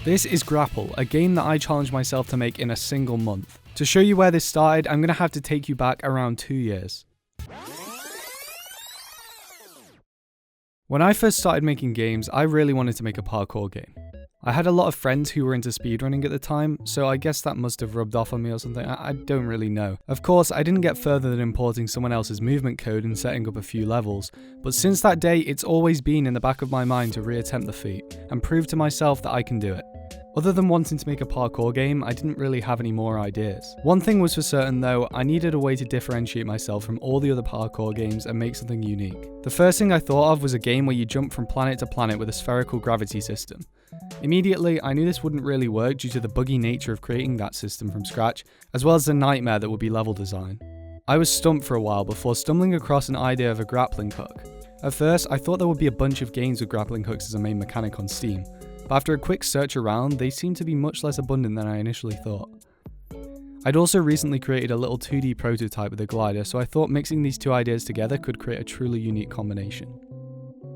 This is Grapple, a game that I challenged myself to make in a single month. To show you where this started, I'm going to have to take you back around 2 years. When I first started making games, I really wanted to make a parkour game. I had a lot of friends who were into speedrunning at the time, so I guess that must have rubbed off on me or something, I don't really know. Of course, I didn't get further than importing someone else's movement code and setting up a few levels, but since that day it's always been in the back of my mind to reattempt the feat, and prove to myself that I can do it. Other than wanting to make a parkour game, I didn't really have any more ideas. One thing was for certain though, I needed a way to differentiate myself from all the other parkour games and make something unique. The first thing I thought of was a game where you jump from planet to planet with a spherical gravity system. Immediately, I knew this wouldn't really work due to the buggy nature of creating that system from scratch, as well as the nightmare that would be level design. I was stumped for a while before stumbling across an idea of a grappling hook. At first, I thought there would be a bunch of games with grappling hooks as a main mechanic on Steam, but after a quick search around, they seemed to be much less abundant than I initially thought. I'd also recently created a little 2D prototype with a glider, so I thought mixing these two ideas together could create a truly unique combination.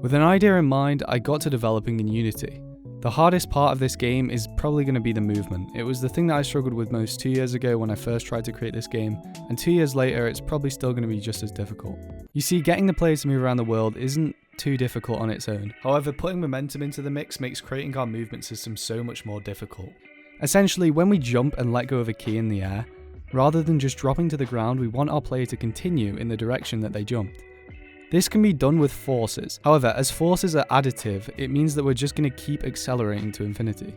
With an idea in mind, I got to developing in Unity. The hardest part of this game is probably going to be the movement. It was the thing that I struggled with most 2 years ago when I first tried to create this game, and 2 years later it's probably still going to be just as difficult. You see, getting the players to move around the world isn't too difficult on its own. However, putting momentum into the mix makes creating our movement system so much more difficult. Essentially, when we jump and let go of a key in the air, rather than just dropping to the ground, we want our player to continue in the direction that they jumped. This can be done with forces. However, as forces are additive, it means that we're just going to keep accelerating to infinity.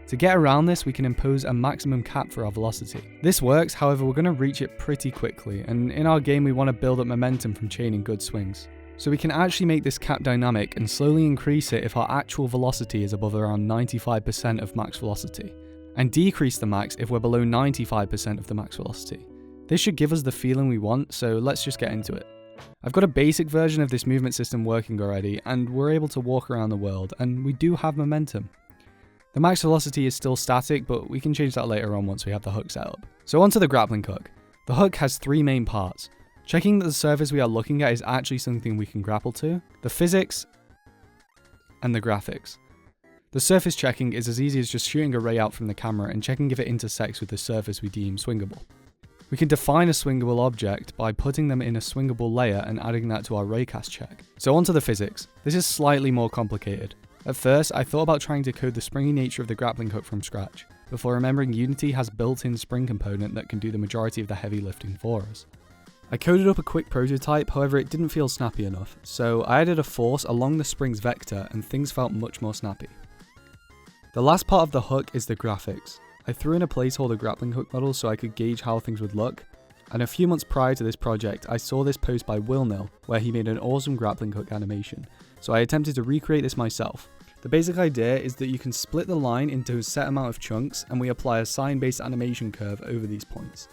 To get around this, we can impose a maximum cap for our velocity. This works, however, we're going to reach it pretty quickly, and in our game we want to build up momentum from chaining good swings. So we can actually make this cap dynamic and slowly increase it if our actual velocity is above around 95% of max velocity, and decrease the max if we're below 95% of the max velocity. This should give us the feeling we want, so let's just get into it. I've got a basic version of this movement system working already, and we're able to walk around the world, and we do have momentum. The max velocity is still static, but we can change that later on once we have the hook set up. So onto the grappling hook. The hook has three main parts. Checking that the surface we are looking at is actually something we can grapple to, the physics, and the graphics. The surface checking is as easy as just shooting a ray out from the camera and checking if it intersects with the surface we deem swingable. We can define a swingable object by putting them in a swingable layer and adding that to our raycast check. So onto the physics. This is slightly more complicated. At first, I thought about trying to code the springy nature of the grappling hook from scratch, before remembering Unity has built-in spring component that can do the majority of the heavy lifting for us. I coded up a quick prototype, however it didn't feel snappy enough, so I added a force along the spring's vector and things felt much more snappy. The last part of the hook is the graphics. I threw in a placeholder grappling hook model so I could gauge how things would look, and a few months prior to this project I saw this post by Will where he made an awesome grappling hook animation, so I attempted to recreate this myself. The basic idea is that you can split the line into a set amount of chunks and we apply a sine-based animation curve over these points.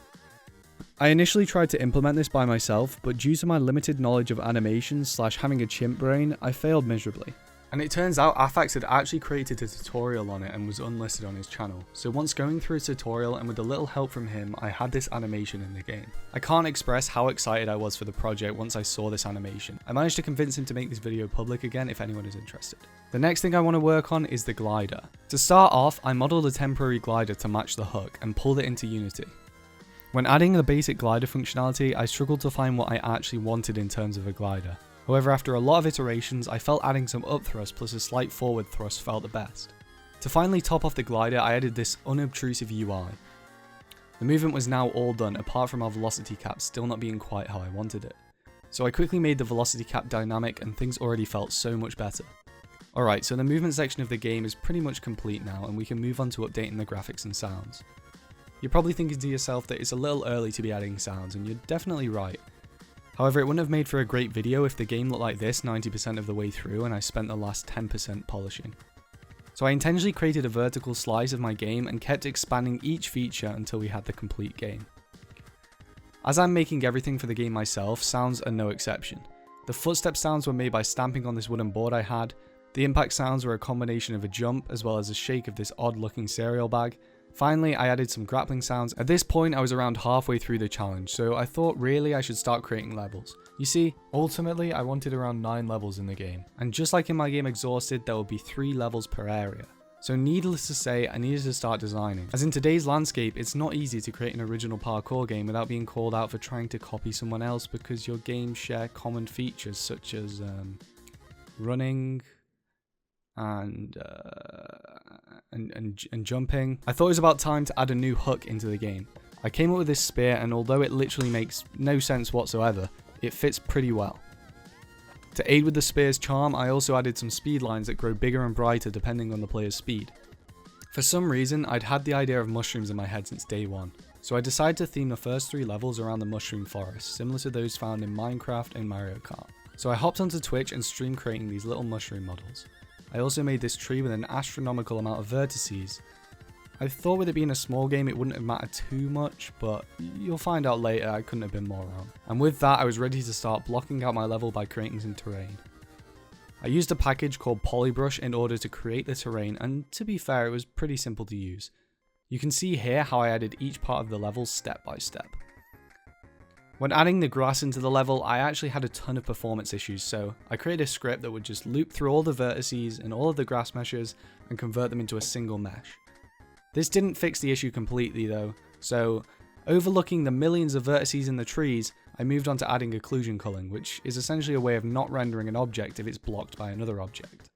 I initially tried to implement this by myself, but due to my limited knowledge of animations / having a chimp brain, I failed miserably. And it turns out Afax had actually created a tutorial on it and was unlisted on his channel, so once going through his tutorial and with a little help from him, I had this animation in the game. I can't express how excited I was for the project once I saw this animation. I managed to convince him to make this video public again if anyone is interested. The next thing I want to work on is the glider. To start off, I modeled a temporary glider to match the hook and pulled it into Unity. When adding the basic glider functionality, I struggled to find what I actually wanted in terms of a glider. However, after a lot of iterations, I felt adding some up thrust plus a slight forward thrust felt the best. To finally top off the glider, I added this unobtrusive UI. The movement was now all done, apart from our velocity cap still not being quite how I wanted it. So I quickly made the velocity cap dynamic and things already felt so much better. Alright, so the movement section of the game is pretty much complete now and we can move on to updating the graphics and sounds. You're probably thinking to yourself that it's a little early to be adding sounds, and you're definitely right. However, it wouldn't have made for a great video if the game looked like this 90% of the way through and I spent the last 10% polishing. So I intentionally created a vertical slice of my game and kept expanding each feature until we had the complete game. As I'm making everything for the game myself, sounds are no exception. The footstep sounds were made by stamping on this wooden board I had, the impact sounds were a combination of a jump as well as a shake of this odd looking cereal bag. Finally, I added some grappling sounds. At this point, I was around halfway through the challenge, so I thought really I should start creating levels. You see, ultimately I wanted around 9 levels in the game, and just like in my game Exhausted, there will be 3 levels per area. So needless to say, I needed to start designing. As in today's landscape, it's not easy to create an original parkour game without being called out for trying to copy someone else because your games share common features such as running and jumping. I thought it was about time to add a new hook into the game. I came up with this spear, and although it literally makes no sense whatsoever, it fits pretty well. To aid with the spear's charm, I also added some speed lines that grow bigger and brighter depending on the player's speed. For some reason, I'd had the idea of mushrooms in my head since day one, so I decided to theme the first 3 levels around the mushroom forest, similar to those found in Minecraft and Mario Kart. So I hopped onto Twitch and streamed creating these little mushroom models. I also made this tree with an astronomical amount of vertices. I thought with it being a small game it wouldn't have mattered too much, but you'll find out later I couldn't have been more wrong. And with that I was ready to start blocking out my level by creating some terrain. I used a package called PolyBrush in order to create the terrain, and to be fair it was pretty simple to use. You can see here how I added each part of the level step by step. When adding the grass into the level, I actually had a ton of performance issues, so I created a script that would just loop through all the vertices and all of the grass meshes and convert them into a single mesh. This didn't fix the issue completely though, so overlooking the millions of vertices in the trees, I moved on to adding Occlusion Culling, which is essentially a way of not rendering an object if it's blocked by another object.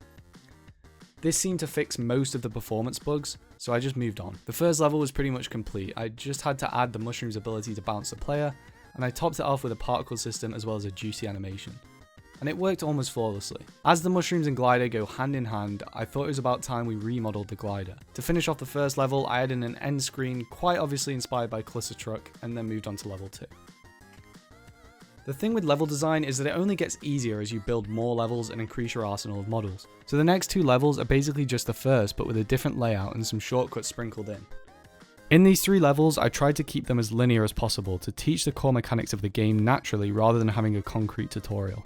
This seemed to fix most of the performance bugs, so I just moved on. The first level was pretty much complete. I just had to add the mushroom's ability to bounce the player, and I topped it off with a particle system as well as a juicy animation. And it worked almost flawlessly. As the mushrooms and glider go hand in hand, I thought it was about time we remodeled the glider. To finish off the first level, I added an end screen, quite obviously inspired by Cluster Truck, and then moved on to level 2. The thing with level design is that it only gets easier as you build more levels and increase your arsenal of models. So the next 2 levels are basically just the first, but with a different layout and some shortcuts sprinkled in. In these 3 levels, I tried to keep them as linear as possible to teach the core mechanics of the game naturally rather than having a concrete tutorial.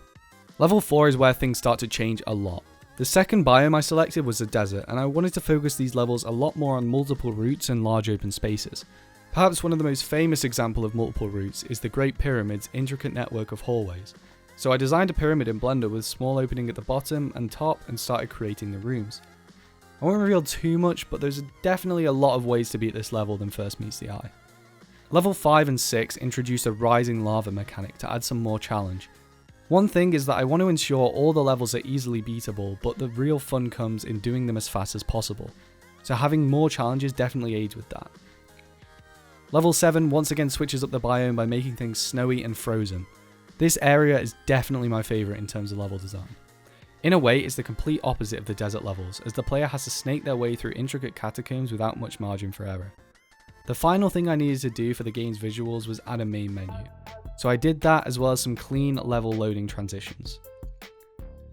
Level 4 is where things start to change a lot. The second biome I selected was the desert, and I wanted to focus these levels a lot more on multiple routes and large open spaces. Perhaps one of the most famous examples of multiple routes is the Great Pyramid's intricate network of hallways. So I designed a pyramid in Blender with a small opening at the bottom and top and started creating the rooms. I won't reveal too much, but there's definitely a lot of ways to beat this level than first meets the eye. Level 5 and 6 introduced a rising lava mechanic to add some more challenge. One thing is that I want to ensure all the levels are easily beatable, but the real fun comes in doing them as fast as possible. So having more challenges definitely aids with that. Level 7 once again switches up the biome by making things snowy and frozen. This area is definitely my favourite in terms of level design. In a way, it's the complete opposite of the desert levels, as the player has to snake their way through intricate catacombs without much margin for error. The final thing I needed to do for the game's visuals was add a main menu. So I did that as well as some clean level loading transitions.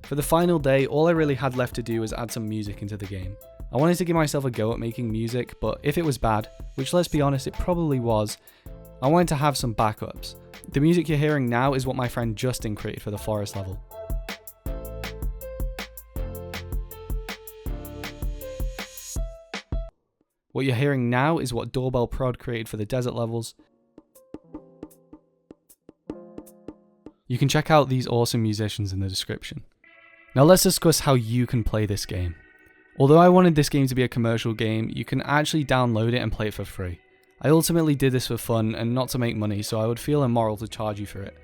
For the final day, all I really had left to do was add some music into the game. I wanted to give myself a go at making music, but if it was bad, which let's be honest it probably was, I wanted to have some backups. The music you're hearing now is what my friend Justin created for the forest level. What you're hearing now is what Doorbell Prod created for the desert levels. You can check out these awesome musicians in the description. Now let's discuss how you can play this game. Although I wanted this game to be a commercial game, you can actually download it and play it for free. I ultimately did this for fun and not to make money, so I would feel immoral to charge you for it.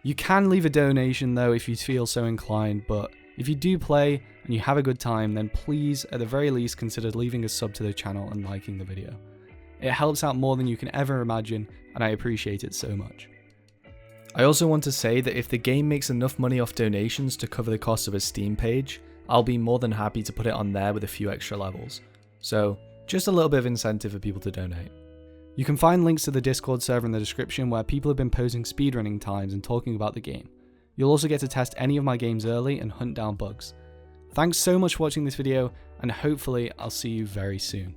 You can leave a donation though if you feel so inclined, but if you do play and you have a good time, then please at the very least consider leaving a sub to the channel and liking the video. It helps out more than you can ever imagine, and I appreciate it so much. I also want to say that if the game makes enough money off donations to cover the cost of a Steam page, I'll be more than happy to put it on there with a few extra levels. So, just a little bit of incentive for people to donate. You can find links to the Discord server in the description where people have been posting speedrunning times and talking about the game. You'll also get to test any of my games early and hunt down bugs. Thanks so much for watching this video, and hopefully I'll see you very soon.